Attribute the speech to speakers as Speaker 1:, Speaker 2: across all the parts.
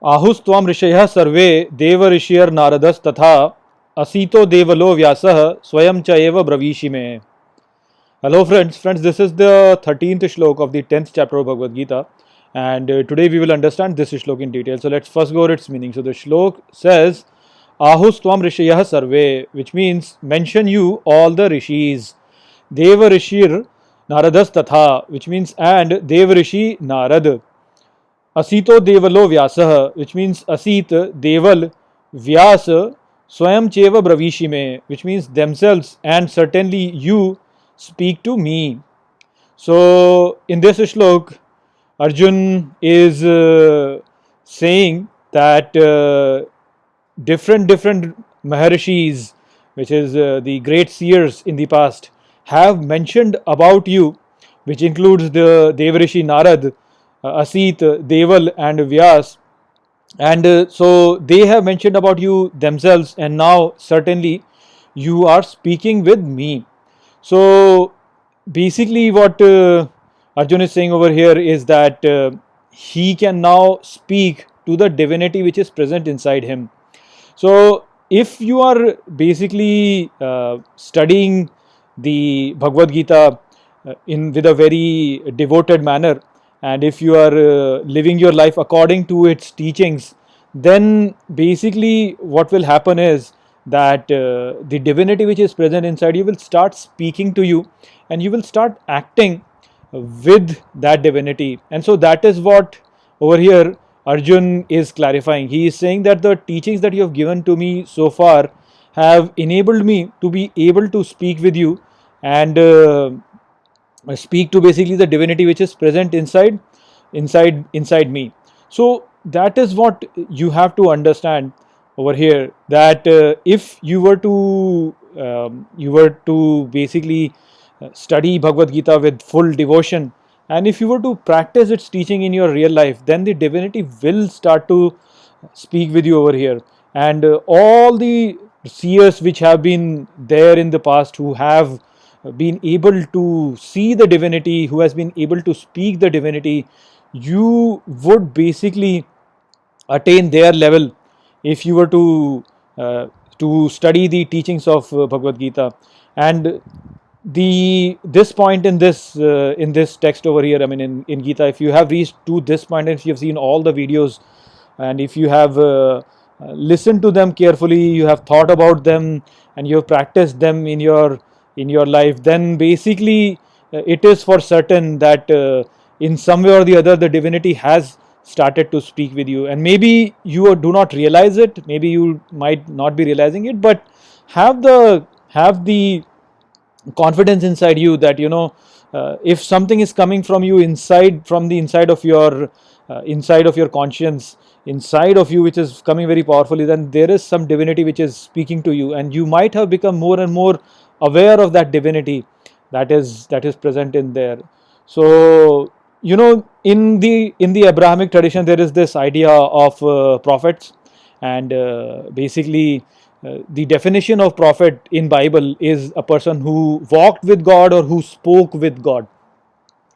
Speaker 1: आहुस्त्वं ऋषयः सर्वे देवर्षिर्नारदस्तथा असीतो देवलो व्यासः स्वयं च एव ब्रवीषि मे. Hello friends, this is the 13th shlok of the 10th chapter of Bhagavad Gita, and today we will understand this shlok in detail. So let's first go over its meaning. So the shlok says, Ahustvam Rishayah Sarve, which means mention you all the rishis. Deva Rishir Naradas Tatha, which means and Deva Rishi Narad. Asito Devalo Vyasah, which means Asit, Deval, Vyasa, Swayam Cheva Bravishime, which means themselves and certainly you speak to me. So in this shlok, Arjun is saying that different Maharishis, which is the great seers in the past, have mentioned about you, which includes the Devarishi Narad, Asit, Deval and Vyas, and so they have mentioned about you themselves, and now certainly you are speaking with me. So basically what Arjun is saying over here is that he can now speak to the divinity which is present inside him. So if you are basically studying the Bhagavad Gita with a very devoted manner, and if you are living your life according to its teachings, then basically what will happen is that the divinity which is present inside you will start speaking to you, and you will start acting with that divinity. And so that is what over here Arjun is clarifying. He is saying that the teachings that you have given to me so far have enabled me to be able to speak with you and speak to basically the divinity which is present inside me. So that is what you have to understand over here, that if you were to basically study Bhagavad Gita with full devotion, and if you were to practice its teaching in your real life, then the divinity will start to speak with you over here. And all the seers which have been there in the past, who have been able to see the divinity, who has been able to speak the divinity, you would basically attain their level if you were to study the teachings of Bhagavad Gita. And this point in this text over here, I mean in Gita, if you have reached to this point, and if you have seen all the videos, and if you have listened to them carefully, you have thought about them, and you have practiced them in your life, then basically it is for certain that in some way or the other the divinity has started to speak with you. And maybe you do not realize it, maybe you might not be realizing it, but have the confidence inside you that if something is coming from you from the inside of your conscience, inside of you, which is coming very powerfully, then there is some divinity which is speaking to you, and you might have become more and more aware of that divinity that is present in there. So in the Abrahamic tradition, there is this idea of prophets, and basically the definition of prophet in Bible is a person who walked with God or who spoke with God.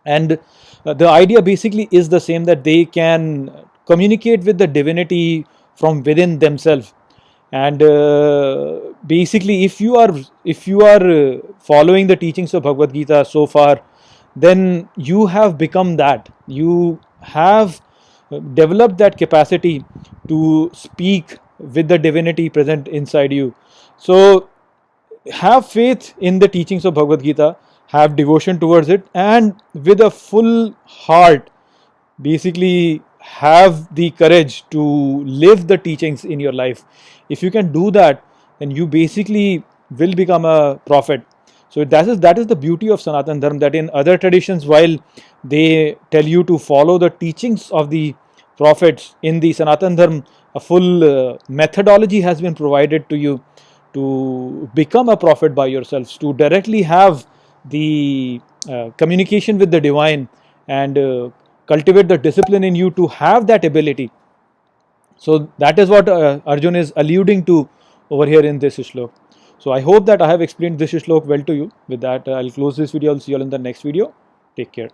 Speaker 1: And the idea basically is the same, that they can communicate with the divinity from within themselves. And basically if you are following the teachings of Bhagavad Gita so far, then you have become that, you have developed that capacity to speak with the divinity present inside you. So have faith in the teachings of Bhagavad Gita, have devotion towards it, and with a full heart basically have the courage to live the teachings in your life. If you can do that, then you basically will become a prophet. So that is the beauty of Sanatana Dharma, that in other traditions, while they tell you to follow the teachings of the prophets, in the Sanatana Dharma a full methodology has been provided to you to become a prophet by yourselves, to directly have the communication with the divine, and cultivate the discipline in you to have that ability. So that is what Arjun is alluding to over here in this shlok. So I hope that I have explained this shlok well to you. With that, I'll close this video. I'll see you all in the next video. Take care.